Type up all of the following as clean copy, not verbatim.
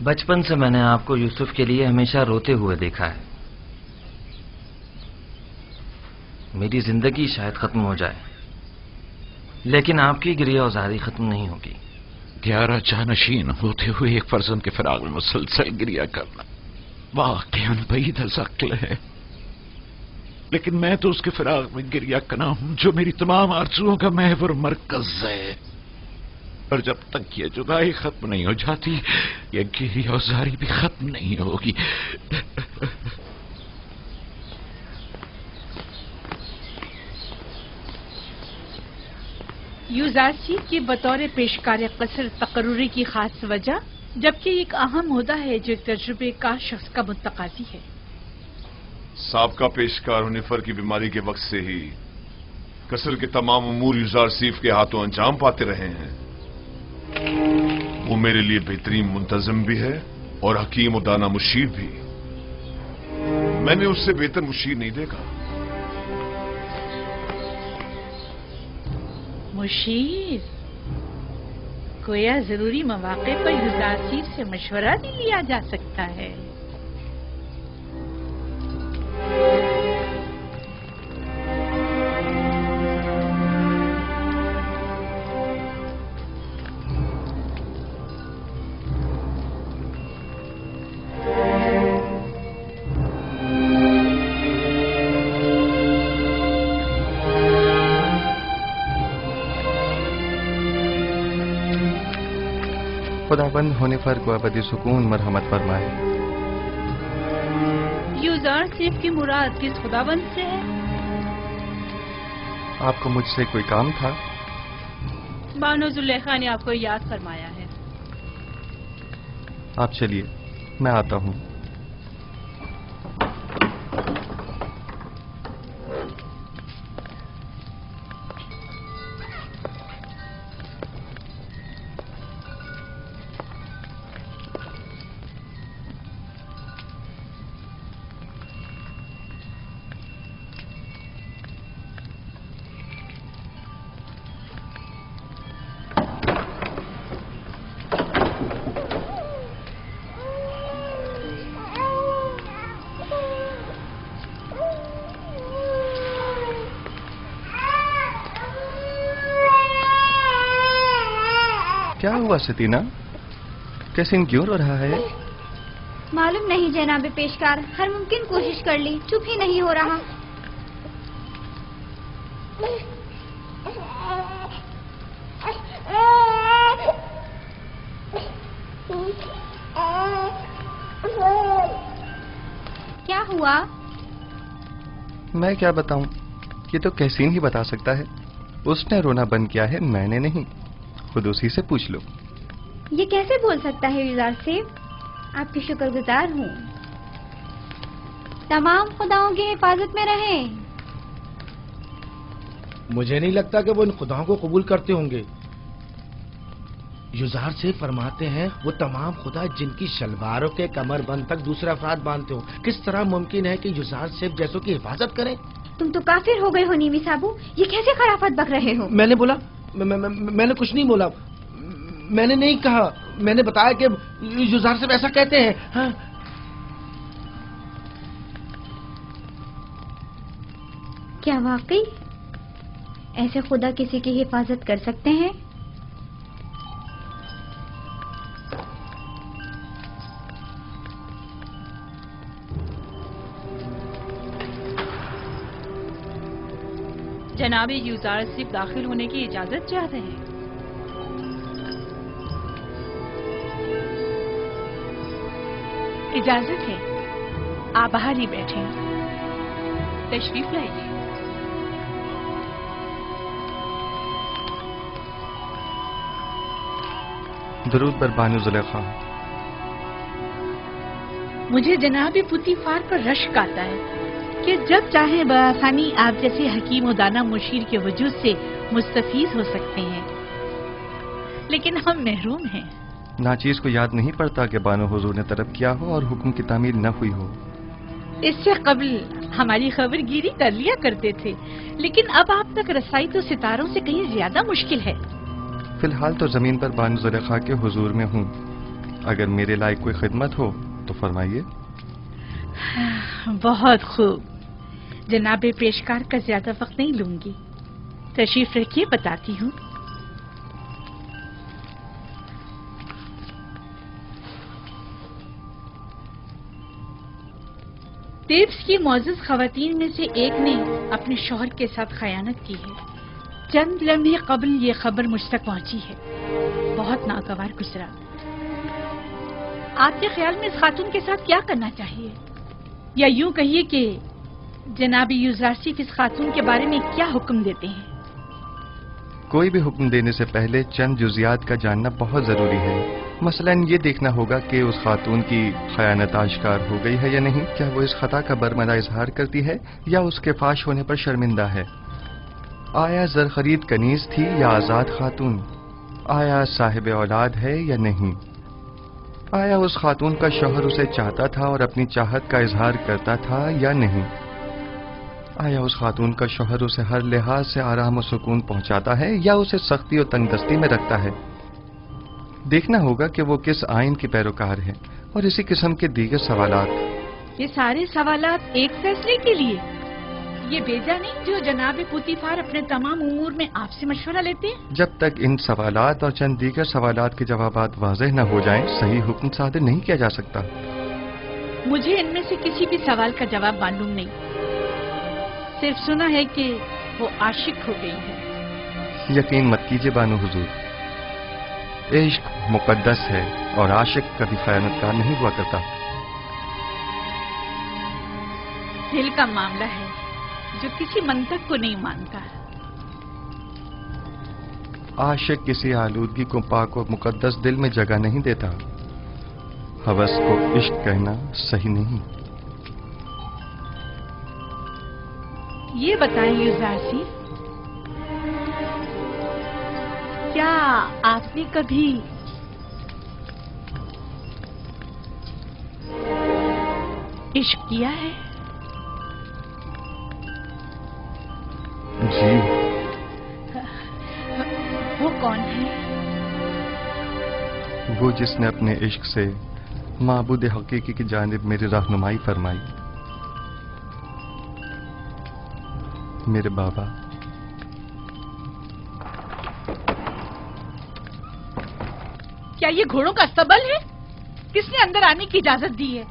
بچپن سے میں نے آپ کو یوسف کے لیے ہمیشہ روتے ہوئے دیکھا ہے. میری زندگی شاید ختم ہو جائے لیکن آپ کی گریہ وزاری ختم نہیں ہوگی. 11 جانشین ہوتے ہوئے ایک فرزند کے فراق میں مسلسل گریہ کرنا واقعاً بعید از عقل ہے، لیکن میں تو اس کے فراق میں گریہ کرنا ہوں جو میری تمام آرزوؤں کا محور مرکز ہے، اور جب تک یہ جدائی ختم نہیں ہو جاتی یہ گریہ وزاری بھی ختم نہیں ہوگی. یوزارسیف کی بطور پیشکار قصر تقرری کی خاص وجہ، جبکہ ایک اہم عہدہ ہے جو ایک تجربے کا شخص کا متقاضی ہے. سابقہ پیشکار ہنیفر کی بیماری کے وقت سے ہی قصر کے تمام امور یوزارسیف کے ہاتھوں انجام پاتے رہے ہیں. وہ میرے لیے بہترین منتظم بھی ہے اور حکیم و دانا مشیر بھی. میں نے اس سے بہتر مشیر نہیں دیکھا. مشیر گویا ضروری مواقع پر یوزارسیف سے مشورہ بھی لیا جا سکتا ہے. خداوند ہنیفر کو ابدی سکون مرحمت فرمائے. یوزارسیف کی مراد کس خداوند سے ہے؟ آپ کو مجھ سے کوئی کام تھا؟ بانو زلیخا نے آپ کو یاد فرمایا ہے. آپ چلیے میں آتا ہوں. کیا ہوا ستینہ؟ کیسن کیوں رو رہا ہے؟ معلوم نہیں جناب پیشکار، ہر ممکن کوشش کر لی، چپ ہی نہیں ہو رہا. کیا ہوا؟ میں کیا بتاؤں، یہ تو کیسین ہی بتا سکتا ہے. اس نے رونا بند کیا ہے، میں نے نہیں. خود اسی سے پوچھ لو. یہ کیسے بول سکتا ہے یوزارسیف؟ آپ کی شکر گزار ہوں. تمام خداؤں کی حفاظت میں رہیں. مجھے نہیں لگتا کہ وہ ان خداؤں کو قبول کرتے ہوں گے. یوزارسیف فرماتے ہیں وہ تمام خدا جن کی شلواروں کے کمر بند تک دوسرے افراد باندھتے ہوں. کس طرح ممکن ہے کہ یوزارسیف جیسوں کی حفاظت کریں؟ تم تو کافر ہو گئے ہو نیمی صاحبو، یہ کیسے خرافت بک رہے ہو؟ میں نے بولا؟ میں نے کچھ نہیں بولا. میں نے نہیں کہا، میں نے بتایا کہ یوزارسیف ایسا کہتے ہیں. ہاں کیا واقعی ایسے خدا کسی کی حفاظت کر سکتے ہیں؟ جناب یوزارسیف داخل ہونے کی اجازت چاہتے ہیں. اجازت ہے، آپ باہر ہی بیٹھیں. تشریف لائیے. درود بر بانو زلیخا. مجھے جناب پوتیفار پر رشک آتا ہے کہ جب چاہیں بآسانی آپ جیسے حکیم و دانا مشیر کے وجود سے مستفیض ہو سکتے ہیں، لیکن ہم محروم ہیں. ناچیز کو یاد نہیں پڑتا کہ بانو حضور نے طلب کیا ہو اور حکم کی تعمیل نہ ہوئی ہو. اس سے قبل ہماری خبر گیری کر لیا کرتے تھے، لیکن اب آپ تک رسائی تو ستاروں سے کہیں زیادہ مشکل ہے. فی الحال تو زمین پر بانو زلیخا کے حضور میں ہوں. अगर मेरे लायक कोई खिदमत हो तो फरमाइए। बहुत खूब। जनाबे पेशकार का ज्यादा वक्त नहीं लूंगी, तशरीफ रखिए, बताती हूँ। तेब्स की मौजूद खवातीन में से एक ने अपने शौहर के साथ खयानत की है। चंद लम्हे कबल ये खबर मुझ तक पहुंची है। बहुत नागवार गुजरा। आपके ख्याल में इस खातून के साथ क्या करना चाहिए, या यूं कहिए कि जनाब यूजारसीफ इस खातून के बारे में क्या हुक्म देते हैं? कोई भी हुक्म देने से पहले चंद जुजियात का जानना बहुत जरूरी है। मसलन ये देखना होगा कि उस खातून की खयानत आश्कार हो गई है या नहीं, क्या वो इस खता का बरमदा इजहार करती है या उसके फाश होने पर शर्मिंदा है, आया जर खरीद कनीज थी या आजाद खातून, आया साहिब औलाद है या नहीं, आया उस खातून का शौहर उसे चाहता था और अपनी चाहत का इजहार करता था या नहीं, आया उस खातून का शौहर उसे हर लिहाज से आराम और सुकून पहुंचाता है या उसे सख्ती और तंगदस्ती में रखता है। देखना होगा कि वो किस आइन की पैरोकार है और इसी किस्म के दीगर सवालात। ये सारे सवालात एक फैसले के लिए, ये बेजा नहीं जो जनाब पुतीफार अपने तमाम उमूर में आपसे मशवरा लेते हैं? जब तक इन सवालात और चंद दीगर सवालात के जवाबात वाज़ेह न हो जाएं, सही हुक्म सादर नहीं किया जा सकता। मुझे इनमें से किसी भी सवाल का जवाब मालूम नहीं, सिर्फ सुना है कि वो आशिक हो गई है। यकीन मत कीजिए बानो हुजूर, इश्क मुकद्दस है और आशिक कभी खयानतकार नहीं हुआ करता। दिल का मामला है जो किसी मंतक को नहीं मानता। आशिक किसी आलूदगी को पाक और मुकद्दस दिल में जगह नहीं देता। हवस को इश्क कहना सही नहीं। ये बताएं यूजारसी, क्या आपने कभी इश्क किया है? जी। वो कौन है? वो जिसने अपने इश्क से माबूद हकीकी की जानिब मेरी रहनुमाई फरमाई। मेरे बाबा। क्या ये घोड़ों का अस्तबल है? किसने अंदर आने की इजाजत दी है?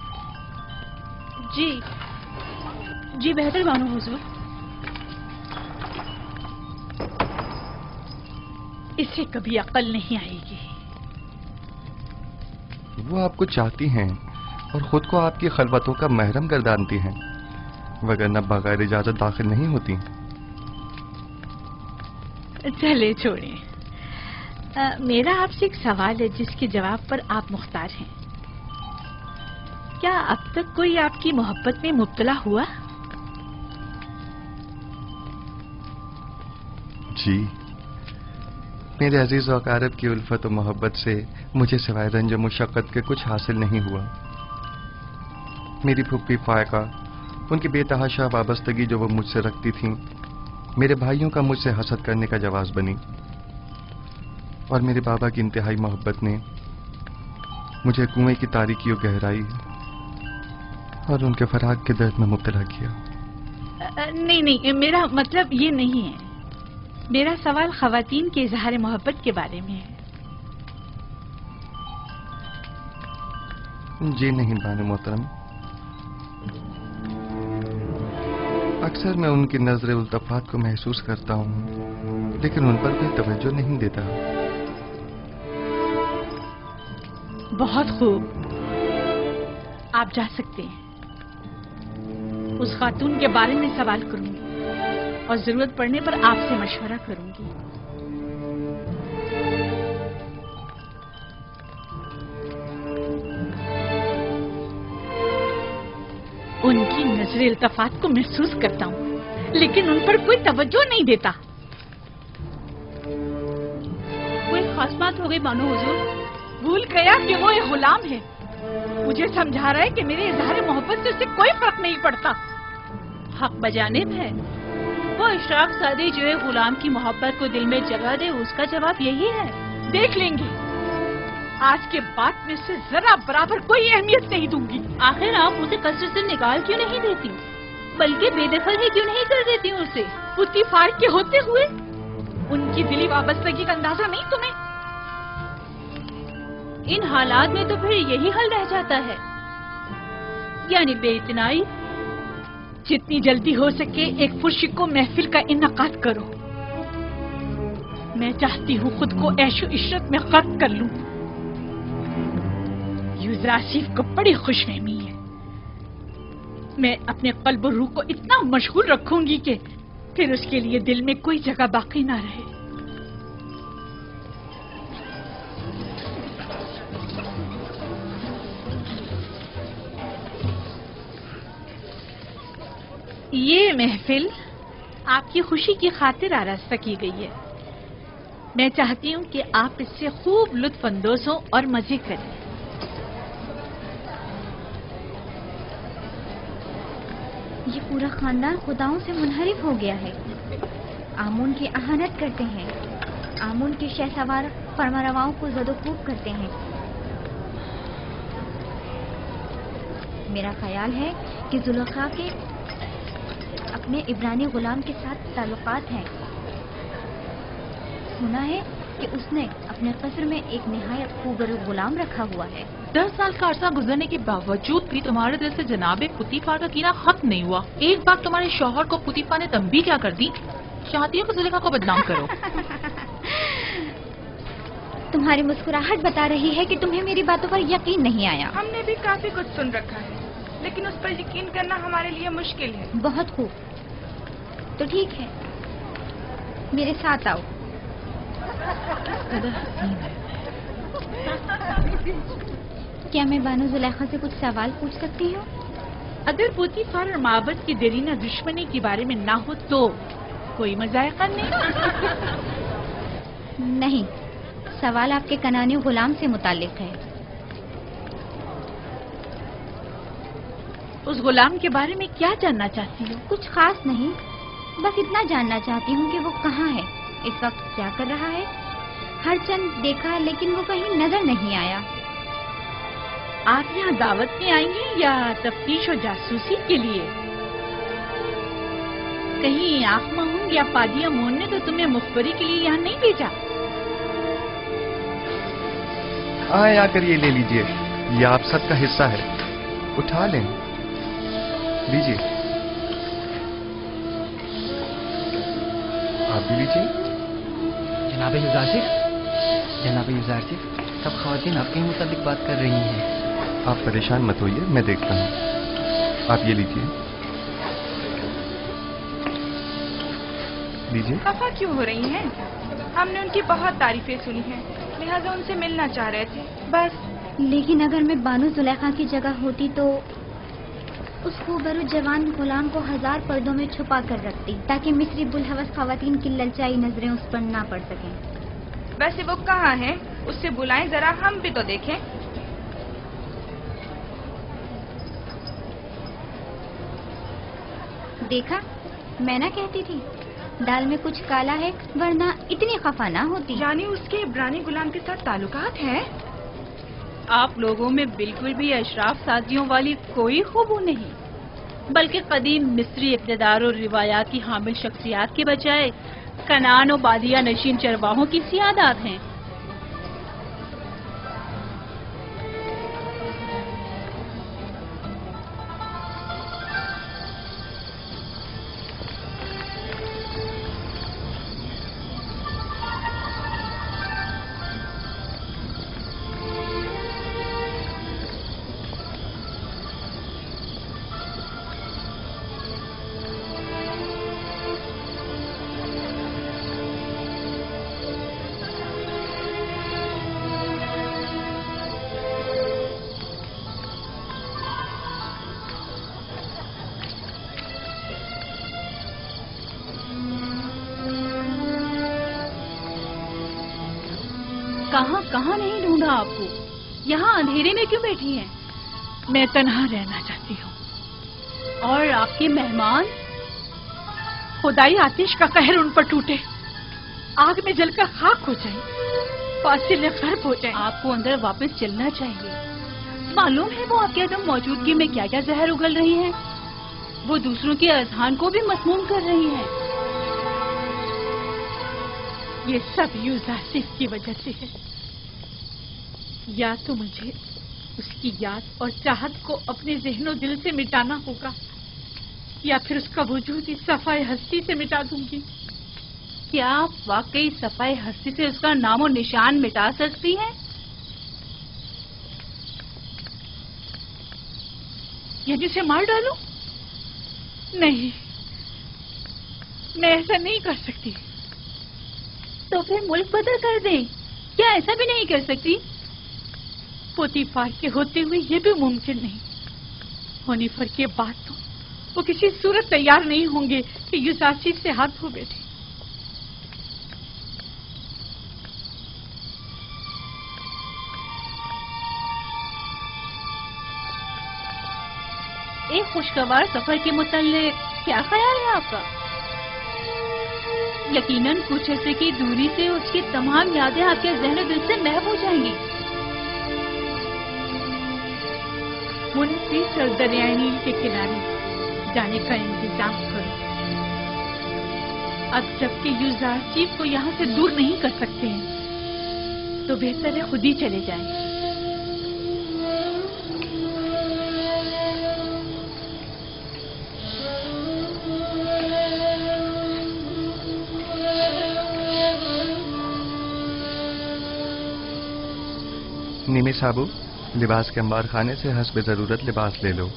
जी बेहतर मानो हुजूर। इसे कभी अकल नहीं आएगी। वो आपको चाहती हैं और खुद को आपकी खलवतों का महरम गर्दानती हैं, वगरना बगैर इजाजत दाखिल नहीं होती। चले छोड़िए। मेरा आपसे एक सवाल है जिसके जवाब पर आप मुख्तार हैं। क्या अब तक कोई आपकी मोहब्बत में मुब्तला हुआ? जी, मेरे अजीज और अकारब की उल्फत और मोहब्बत से मुझे सिवाय रंज और मुशक्कत के कुछ हासिल नहीं हुआ। मेरी फूफी फायका, उनकी बेतहाशा वाबस्तगी जो वो मुझसे रखती थीं, मेरे भाइयों का मुझसे हसद करने का जवाब बनी, और मेरे बाबा की इंतहाई मोहब्बत ने मुझे कुएं की तारीकी और गहराई और उनके फराग के दर्द में मुब्तला किया। नहीं, मेरा मतलब ये नहीं है। मेरा सवाल खवातीन के इजहार मोहब्बत के बारे में है। जी नहीं बानो मोहतरम, अक्सर मैं उनकी नजर उल्तफात को महसूस करता हूँ, लेकिन उन पर कोई तवज्जो नहीं देता। बहुत खूब, आप जा सकते हैं। उस खातून के बारे में सवाल करूंगी और जरूरत पड़ने पर आपसे मशवरा करूंगी। उनकी नजर इल्तफात को महसूस करता हूँ, लेकिन उन पर कोई तवज्जो नहीं देता। कोई खास बात हो गई मानो हुजूर? भूल गया कि वो एक गुलाम है। मुझे समझा रहा है कि मेरे इजहार मोहब्बत से उसे कोई फर्क नहीं पड़ता। हक बजानिब है। वो इशराक सादी जो है गुलाम की मोहब्बत को दिल में जगा दे, उसका जवाब यही है। देख लेंगे। आज के बाद में से जरा बराबर कोई अहमियत नहीं दूंगी। आखिर आप उसे कसर से निकाल क्यों नहीं देती, बल्कि बेदखल ही क्यों नहीं कर देती उसे? पुतीफार के होते हुए उनकी दिली वाबस्तगी का अंदाजा नहीं तुम्हें? इन हालात में तो फिर यही हल रह जाता है, यानी बेइतनाई। जितनी जल्दी हो सके एक पुरशिको महफिल का इन्नाकाद करो। मैं चाहती हूँ खुद को ऐशो इशरत में गर्क कर लूं। यूसुफ को बड़ी खुशफहमी है। मैं अपने कल्ब और रूह को इतना मशगूल रखूंगी कि फिर उसके लिए दिल में कोई जगह बाकी ना रहे। ये महफिल आपकी खुशी की खातिर आरास्ता की गई है। मैं चाहती हूँ कि आप इससे खूब लुत्फ अंदोज हों और मजे करें। ये पूरा खानदान खुदाओं से मुनहरिफ हो गया है। आमून की अहानत करते हैं, आमून के शहसवार फरमारवाओं को ज़दोखूब करते हैं। मेरा ख्याल है कि जुलेखा के अपने इब्रानी गुलाम के साथ ताल्लुकात हैं। सुना है कि उसने अपने कस्र में एक निहायत खूबसूरत गुलाम रखा हुआ है। 10 साल का अरसा गुजरने के बावजूद भी तुम्हारे दिल से जनाबे पुतीफार का कीना खत्म नहीं हुआ। एक बार तुम्हारे शौहर को पुतीफार ने तंबीह क्या कर दी, चाहती हो कि जुलेखा को बदनाम करो। तुम्हारी मुस्कुराहट बता रही है कि तुम्हें मेरी बातों पर यकीन नहीं आया। हमने भी काफी कुछ सुन रखा है, लेकिन उस पर यकीन करना हमारे लिए मुश्किल है। बहुत खूब, तो ठीक है, मेरे साथ आओ। क्या मैं बानो जुलेखा से कुछ सवाल पूछ सकती हूँ? अगर पुतीफार और माबद की देरीना दुश्मनी के बारे में ना हो तो कोई मजायका नहीं। नहीं, सवाल आपके कनानी गुलाम से मुताल्लिक है। उस गुलाम के बारे में क्या जानना चाहती हो? कुछ खास नहीं, बस इतना जानना चाहती हूँ कि वो कहाँ है, इस वक्त क्या कर रहा है। हर चंद देखा लेकिन वो कहीं नजर नहीं आया। आप यहाँ दावत में आएंगी या तफ्तीश और जासूसी के लिए? कहीं आँख महूंग या पादिया मोहन ने तो तुम्हें मुखबरी के लिए यहाँ नहीं भेजा? आए आकर ये ले लीजिए, ये आप सबका हिस्सा है, उठा लें, लीजिए। आप भी लीजिए। जनाब यूसुफ, जनाब यूसुफ, सब ख़वातीन आपके ही मुताबिक बात कर रही हैं। आप परेशान मत होइए, मैं देखता हूँ। आप ये लीजिए, लीजिए। खफा क्यों हो रही हैं? हमने उनकी बहुत तारीफें सुनी हैं, लिहाजा उनसे मिलना चाह रहे थे, बस। लेकिन अगर मैं बानो जुलेखा की जगह होती तो उस खूबसूरत जवान गुलाम को 1000 पर्दों में छुपा कर रखती, ताकि मिस्री बुलहवस ख़वातीन की ललचाई नजरें उस पर ना पड़ सकें। वैसे वो कहाँ है? उससे बुलाएं जरा, हम भी तो देखें। देखा, मैं ना कहती थी, दाल में कुछ काला है, वरना इतनी खफा ना होती। यानी उसके इब्रानी गुलाम के साथ ताल्लुकात हैं? आप लोगों में बिल्कुल भी अशराफ साजियों वाली कोई खूबू नहीं, बल्कि कदीम मिस्री इक़्तिदार और रिवायात की हामिल शख्सियात के बजाय कनान और बादिया नशीन चरवाहों की सियादात हैं। कहाँ कहाँ नहीं ढूंढा आपको, यहाँ अंधेरे में क्यों बैठी हैं? मैं तन्हा रहना चाहती हूँ। और आपके मेहमान? खुदाई आतिश का कहर उन पर टूटे, आग में जलकर खाक हो जाए। फासिले खर्ब हो जाए। आपको अंदर वापस चलना चाहिए। मालूम है वो आपके अदम मौजूदगी में क्या क्या जहर उगल रही हैं। वो दूसरों के अजहान को भी मसमूम कर रही हैं। ये सब यूजासिफ की वजह से है। या तो मुझे उसकी याद और चाहत को अपने ज़हनो दिल से मिटाना होगा, या फिर उसका वजूद इस सफाए हस्ती से मिटा दूंगी। क्या आप वाकई सफाई हस्ती से उसका नामो निशान मिटा सकती हैं? यदि उसे मार डालूं? नहीं, मैं ऐसा नहीं कर सकती। तो फिर मुल्क बदल कर दें। क्या ऐसा भी नहीं कर सकती? पोतीफार के होते हुए ये भी मुमकिन नहीं। होनीफर के बाद तो वो किसी सूरत तैयार नहीं होंगे कि यूजासिफ से हाथ धो बैठे। एक खुशगवार सफर के मुताल्लिक क्या ख्याल है आपका? यकीनन कुछ ऐसे की दूरी से उसकी तमाम यादें आपके ज़हन दिल से महव हो जाएंगी। मुनफिस और दरियाए नील के किनारे जाने का इंतजाम करो। अब जबकि यूजासिफ को यहाँ से दूर नहीं कर सकते हैं, तो बेहतर है खुद ही चले जाएं। निमी साबू, लिबास के अंबार खाने से हस्ब ज़रूरत लिबास ले लो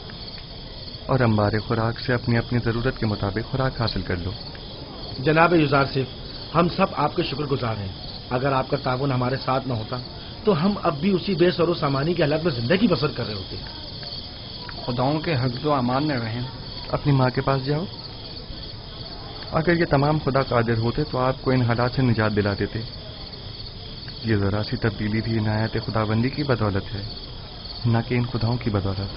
और अंबार खुराक से अपनी अपनी ज़रूरत के मुताबिक खुराक हासिल कर लो। जनाब यूजासिफ, हम सब आपके शुक्रगुजार हैं। अगर आपका ताउन हमारे साथ न होता तो हम अब भी उसी बेसरो सामानी के हालत में जिंदगी बसर कर रहे होते। खुदाओं के हफ्ज़ व अमान में रहें। अपनी माँ के पास जाओ। अगर ये तमाम खुदा कादिर होते तो आपको इन हालात से निजात दिला देते। ये जरा सी तब्दीली भी इनायत खुदाबंदी की बदौलत है, न कि इन खुदाओं की बदौलत।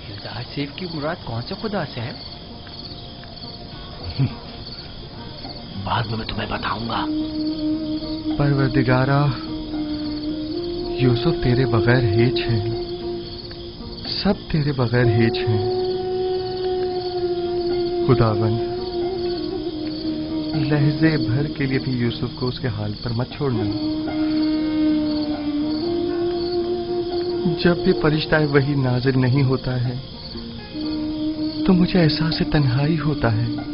यूजासिफ की मुराद कौन से खुदा से है? बाद में मैं तुम्हें बताऊंगा। परवरदिगारा, यूसुफ तेरे बगैर हेज है, सब तेरे बगैर हेज हैं। खुदाबंद, लहजे भर के लिए भी यूसुफ को उसके हाल पर मत छोड़ना। जब भी फरिश्ता वही नाज़िल नहीं होता है तो मुझे एहसास तन्हाई होता है।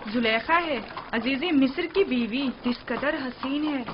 जुलेखा है, अजीज़े मिस्र की बीवी, किस कदर हसीन है।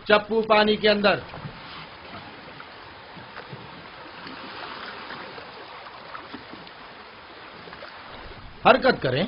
चप्पू पानी के अंदर। हरकत करें।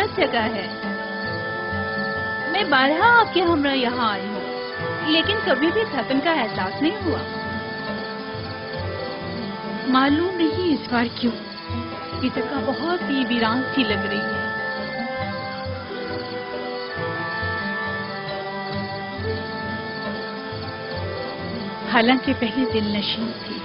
खूबसूरत जगह है। मैं बारहा आपके हमरा यहाँ आई हूँ, लेकिन कभी भी थकन का एहसास नहीं हुआ। मालूम नहीं इस बार क्यों ये जगह बहुत ही वीरान सी लग रही है। हालांकि पहले दिल नशीन थी।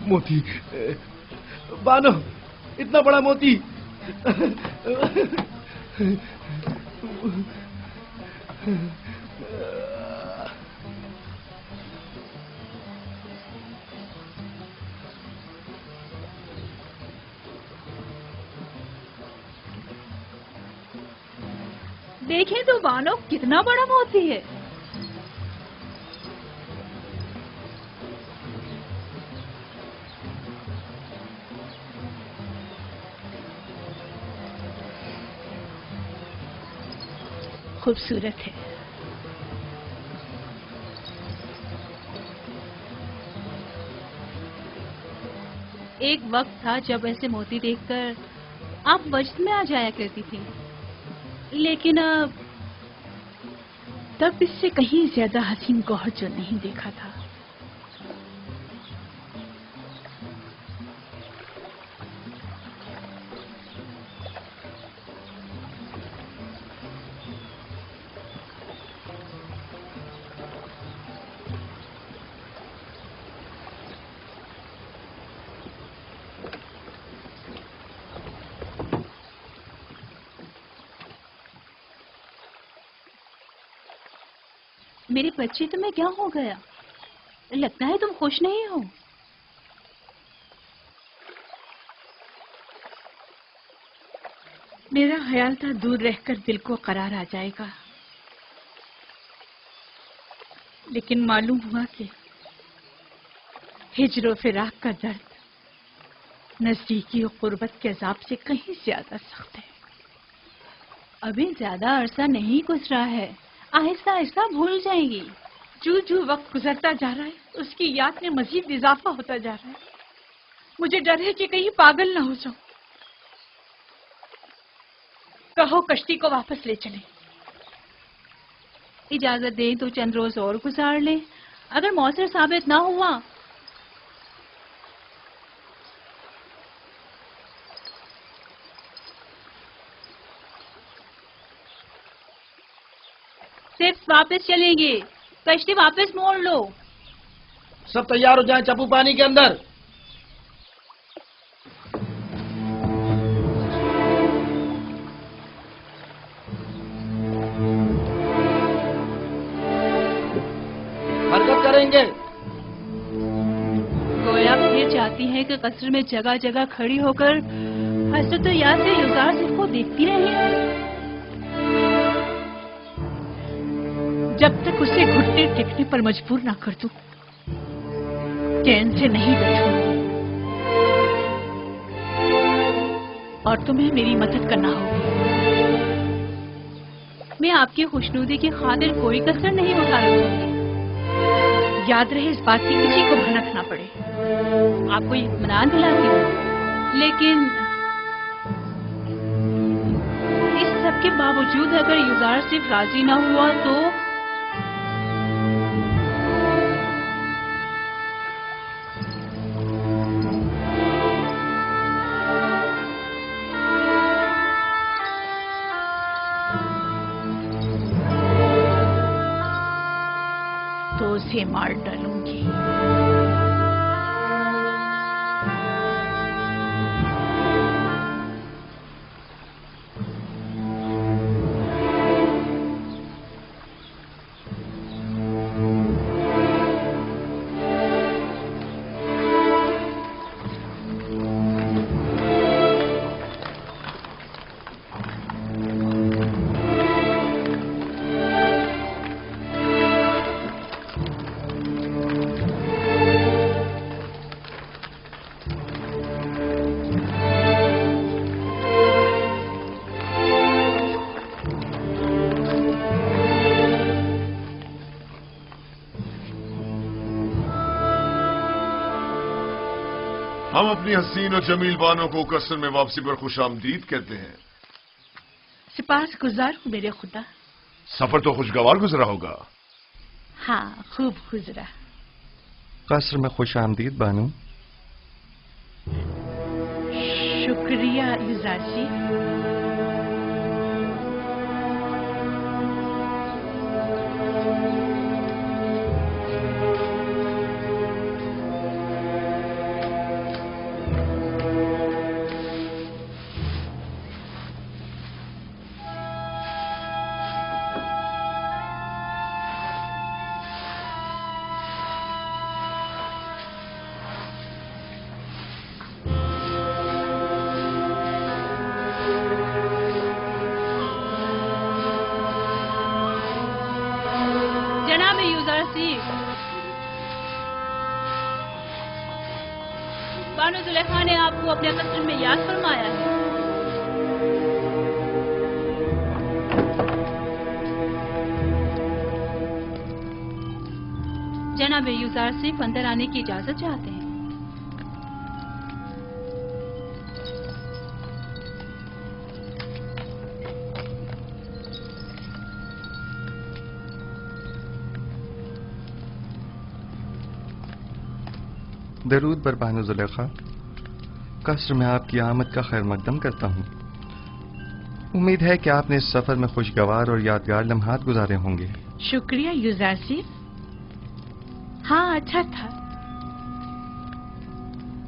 मोती, बानो, इतना बड़ा मोती। देखें तो बानो, कितना बड़ा मोती है। खूबसूरत है। एक वक्त था जब ऐसे मोती देखकर आप वजद में आ जाया करती थी, लेकिन अब तब इससे कहीं ज्यादा हसीन गौहर जो नहीं देखा था। मेरी बच्ची, तुम्हें क्या हो गया? लगता है तुम खुश नहीं हो। मेरा ख्याल था दूर रहकर दिल को करार आ जाएगा, लेकिन मालूम हुआ कि हिज्र फिराक का दर्द नजदीकी और कुर्बत के अजाब से कहीं ज्यादा सख्त है। अभी ज्यादा अरसा नहीं गुजरा है, आहिस्ता आहिस्ता भूल जाएगी। जो जो वक्त गुजरता जा रहा है उसकी याद में मजीद इजाफा होता जा रहा है। मुझे डर है कि कहीं पागल ना हो जाऊं। कहो कश्ती को वापस ले चले। इजाजत दें तो चंद रोज और गुजार ले। अगर मौसर साबित ना हुआ सिर्फ वापस चलेंगे। कश्ती वापस मोड़ लो। सब तैयार हो जाएं, चप्पू पानी के अंदर। हरकत करेंगे। गोया फिर चाहती है कि कस्र में जगह जगह खड़ी होकर हजरत यासिर युजारसिफ को देखती रहे। जब तक उसे घुटने टेकने पर मजबूर ना कर दूं, चैन से नहीं बैठूंगी और तुम्हें मेरी मदद करना होगी। मैं आपकी खुशनुदी की खातिर कोई कसर नहीं उठा रखूंगी। याद रहे इस बात की किसी को भनक ना पड़े। आपको इत्मीनान दिलाती हूँ, लेकिन इस सब के बावजूद अगर युजार सिर्फ राजी ना हुआ तो उसे मार डालूंगी। हम अपनी हसीन और जमील बानों को कसर में वापसी पर खुशामदीद कहते हैं। सिपास गुजार हूँ मेरे खुदा। सफर तो खुशगवार गुजरा होगा। हाँ, खूब गुजरा। कसर में खुश आमदीद बानो। शुक्रिया युजारसी। जनाब युजारसी, बानो जुलेखा ने आपको अपने कसर में याद फरमाया है। जनाब युजारसी अंदर आने की इजाजत चाहते हैं। दरूद बर बानो जुलेखा। कसर में आपकी आमद का खैर मकदम करता हूँ। उम्मीद है कि आपने इस सफर में खुशगवार और यादगार लम्हात गुजारे होंगे। शुक्रिया युजारसी। हाँ, अच्छा था।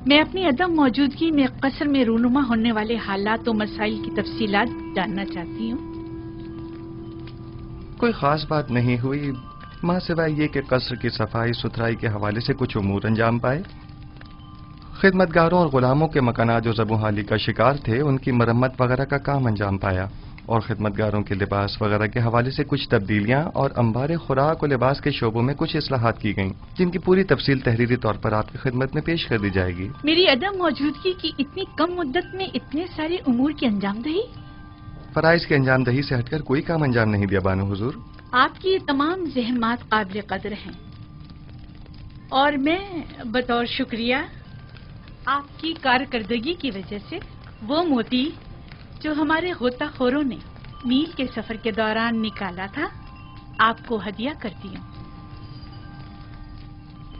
मैं अपनी अदम मौजूदगी में कसर में रूनुमा होने वाले हालात और मसाइल की तफसीलात जानना चाहती हूँ। कोई खास बात नहीं हुई, मां सिवाय ये कि कसर की सफाई सुथराई के हवाले से कुछ उमूर अंजाम पाए। खिदमतगारों और गुलामों के मकानात जो ज़बूहाली का शिकार थे उनकी मरम्मत वगैरह का काम अंजाम पाया और खिदमतगारों के लिबास वगैरह के हवाले से कुछ तब्दीलियां और अंबार खुराक और लिबास के शोबों में कुछ इस्लाहात की गईं, जिनकी पूरी तफसील तहरीरी तौर पर आपकी खिदमत में पेश कर दी जाएगी। मेरी अदम मौजूदगी की इतनी कम मुद्दत में इतने सारे उमूर की अंजामदही? फराइज की अंजामदही से हटकर कोई काम अंजाम नहीं दिया बानो हुजूर। आपकी ये तमाम ज़हमात काबिल कदर हैं और मैं बतौर शुक्रिया आपकी कारकर्दगी की वजह से वो मोती जो हमारे गोताखोरों ने मील के सफर के दौरान निकाला था आपको हदिया करती हूँ।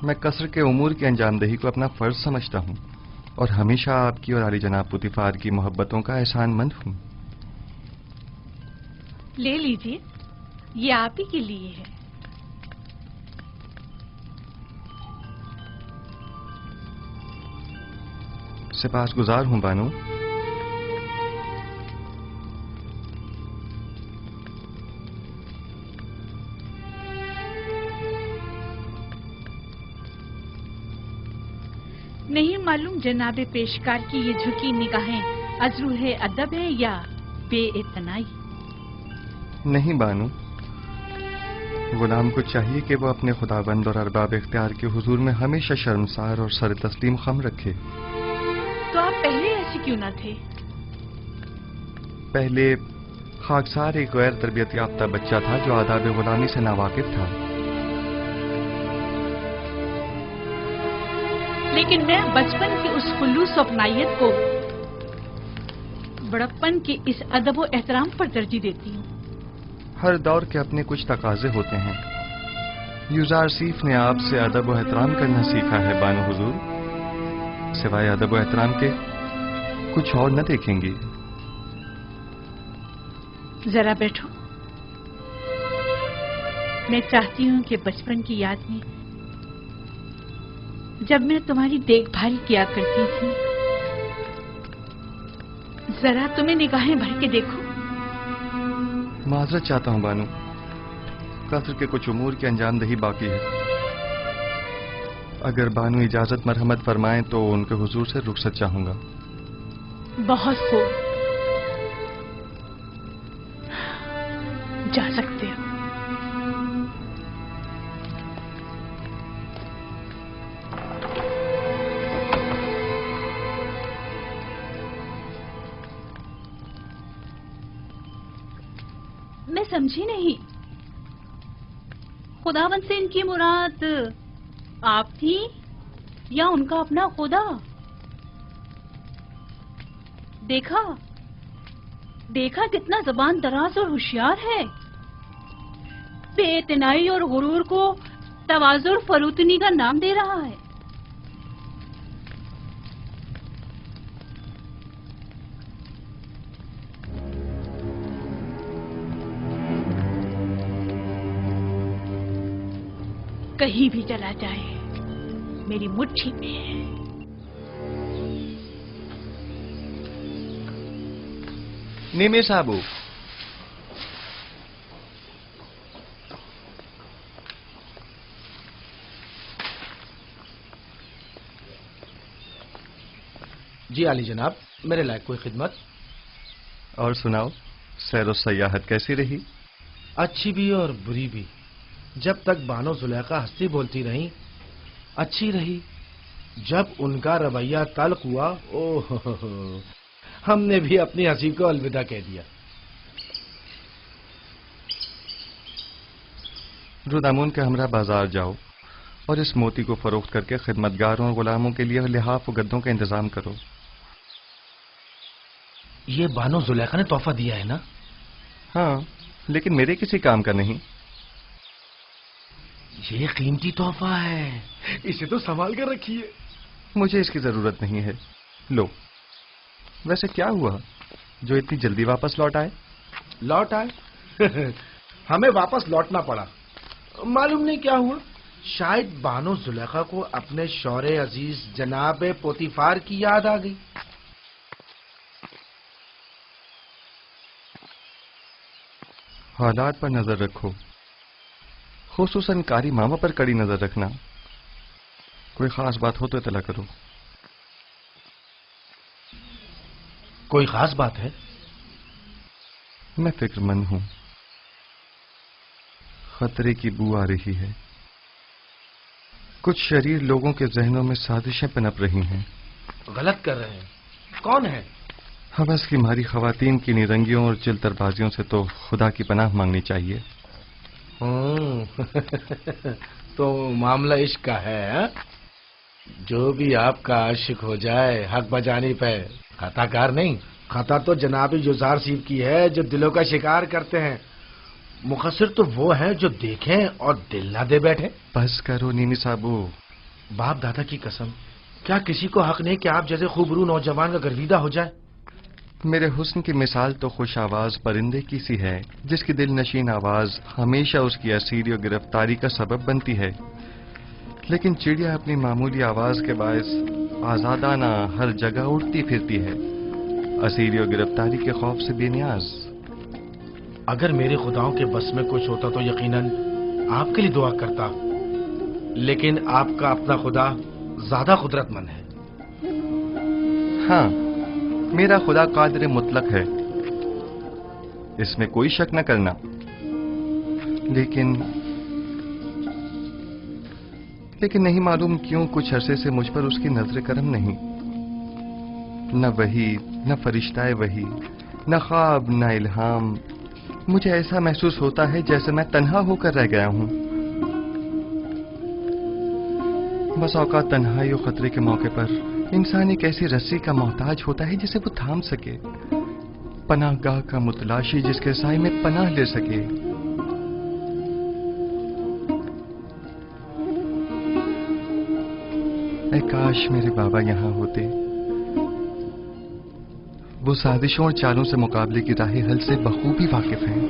मैं कसर के उमूर की अंजामदही को अपना फर्ज समझता हूँ और हमेशा आपकी और आली जनाब पुतिफार की मोहब्बतों का एहसानमंद हूँ। ले लीजिए, ये आप ही के लिए है। सिपासगुजार हूँ बानो। नहीं मालूम जनाबे पेशकार की ये झुकी निगाहें अज़रूहे अदब है या बेइतनाई? नहीं बानो, غلام کو چاہیے کہ وہ اپنے خداوند اور ارباب اختیار کے حضور میں ہمیشہ شرمسار اور سر تسلیم خم رکھے۔ تو آپ پہلے ایسے کیوں نہ تھے؟ پہلے خاکسار ایک غیر تربیت یافتہ بچہ تھا جو آداب غلامی سے ناواقف تھا۔ لیکن میں بچپن کی اس خلوص و اپنائیت کو بڑپن کے اس ادب و احترام پر ترجیح دیتی ہوں۔ ہر دور کے اپنے کچھ تقاضے ہوتے ہیں۔ یوزارسیف نے آپ سے ادب و احترام کرنا سیکھا ہے بانو حضور، سوائے ادب و احترام کے کچھ اور نہ دیکھیں گی۔ ذرا بیٹھو، میں چاہتی ہوں کہ بچپن کی یاد میں جب میں تمہاری دیکھ بھال کیا کرتی تھی، ذرا تمہیں نگاہیں بھر کے دیکھو۔ معذرت چاہتا ہوں بانو، قصر کے کچھ امور کی انجام دہی باقی ہے۔ اگر بانو اجازت مرحمت فرمائیں تو ان کے حضور سے رخصت چاہوں گا۔ بہت خوب، جا سکتے ہو۔ میں سمجھی نہیں، خداوند سے ان کی مراد آپ تھی یا ان کا اپنا خدا؟ دیکھا کتنا زبان دراز اور ہوشیار ہے، بے اعتنائی اور غرور کو تواضع اور فروتنی کا نام دے رہا ہے۔ کہیں بھی چلا جائے میری مٹھی میں ہے۔ نیمے صاحبو، جی عالی جناب، میرے لائق کوئی خدمت؟ اور سناؤ، سیر و سیاحت کیسی رہی؟ اچھی بھی اور بری بھی۔ جب تک بانو زلیخا ہنسی بولتی رہیں اچھی رہی، جب ان کا رویہ تلخ ہوا ہم نے بھی اپنی ہنسی کو الوداع کہہ دیا۔ رودامون کے ہمراہ بازار جاؤ اور اس موتی کو فروخت کر کے خدمتگاروں اور غلاموں کے لیے لحاف و گدوں کا انتظام کرو۔ یہ بانو زلیخا نے تحفہ دیا ہے نا؟ ہاں، لیکن میرے کسی کام کا نہیں۔ یہ قیمتی تحفہ ہے، اسے تو سنبھال کر رکھیے۔ مجھے اس کی ضرورت نہیں ہے، لو۔ ویسے کیا ہوا جو اتنی جلدی واپس لوٹ آئے؟ لوٹ آئے؟ ہمیں واپس لوٹنا پڑا، معلوم نہیں کیا ہوا۔ شاید بانو زلیخا کو اپنے شوہر عزیز جناب پوتیفار کی یاد آ گئی۔ حالات پر نظر رکھو، خصوصاً کاری ماما پر کڑی نظر رکھنا۔ کوئی خاص بات ہو تو اطلاع کرو۔ کوئی خاص بات ہے؟ میں فکر مند ہوں، خطرے کی بو آ رہی ہے۔ کچھ شریر لوگوں کے ذہنوں میں سازشیں پنپ رہی ہیں۔ غلط کر رہے ہیں؟ کون ہے؟ حوث کی ماری خواتین کی نرنگیوں اور چلتر بازیوں سے تو خدا کی پناہ مانگنی چاہیے۔ تو معاملہ عشق کا ہے؟ جو بھی آپ کا عاشق ہو جائے حق بجانی پہ خطا کار نہیں۔ خطا تو جناب یوزارسیف کی ہے جو دلوں کا شکار کرتے ہیں، مقصر تو وہ ہیں جو دیکھیں اور دل نہ دے بیٹھے۔ بس کرو نیمی صاحبو۔ باپ دادا کی قسم، کیا کسی کو حق نہیں کہ آپ جیسے خوبرو نوجوان کا گرویدہ ہو جائے؟ میرے حسن کی مثال تو خوش آواز پرندے کی سی ہے جس کی دل نشین آواز ہمیشہ اس کی اسیری و گرفتاری کا سبب بنتی ہے، لیکن چڑیا اپنی معمولی آواز کے باعث آزادانہ ہر جگہ اڑتی پھرتی ہے، اسیری و گرفتاری کے خوف سے بے نیاز۔ اگر میرے خداؤں کے بس میں کچھ ہوتا تو یقیناً آپ کے لیے دعا کرتا، لیکن آپ کا اپنا خدا زیادہ قدرت مند ہے۔ ہاں، میرا خدا قادر مطلق ہے، اس میں کوئی شک نہ کرنا، لیکن لیکن نہیں معلوم کیوں کچھ عرصے سے مجھ پر اس کی نظر کرم نہیں. نہ وحی، نہ فرشتہ وحی، نہ خواب، نہ الہام. مجھے ایسا محسوس ہوتا ہے جیسے میں تنہا ہو کر رہ گیا ہوں. بس اوقات تنہائی و خطرے کے موقع پر انسان ایک ایسی رسی کا محتاج ہوتا ہے جسے وہ تھام سکے، پناہ گاہ کا متلاشی جس کے سائے میں پناہ لے سکے. اے کاش میرے بابا یہاں ہوتے. وہ سازشوں اور چالوں سے مقابلے کی راہ حل سے بخوبی واقف ہیں.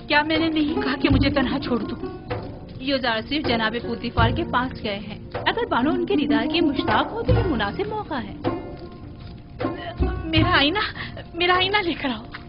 کیا میں نے نہیں کہا کہ مجھے تنہا چھوڑ دو؟ یوزار صرف جناب پوتیفار کے پاس گئے ہیں. اگر بانو ان کے دیدار کے مشتاق ہو تو یہ مناسب موقع ہے. میرا آئینہ لے کر آؤ.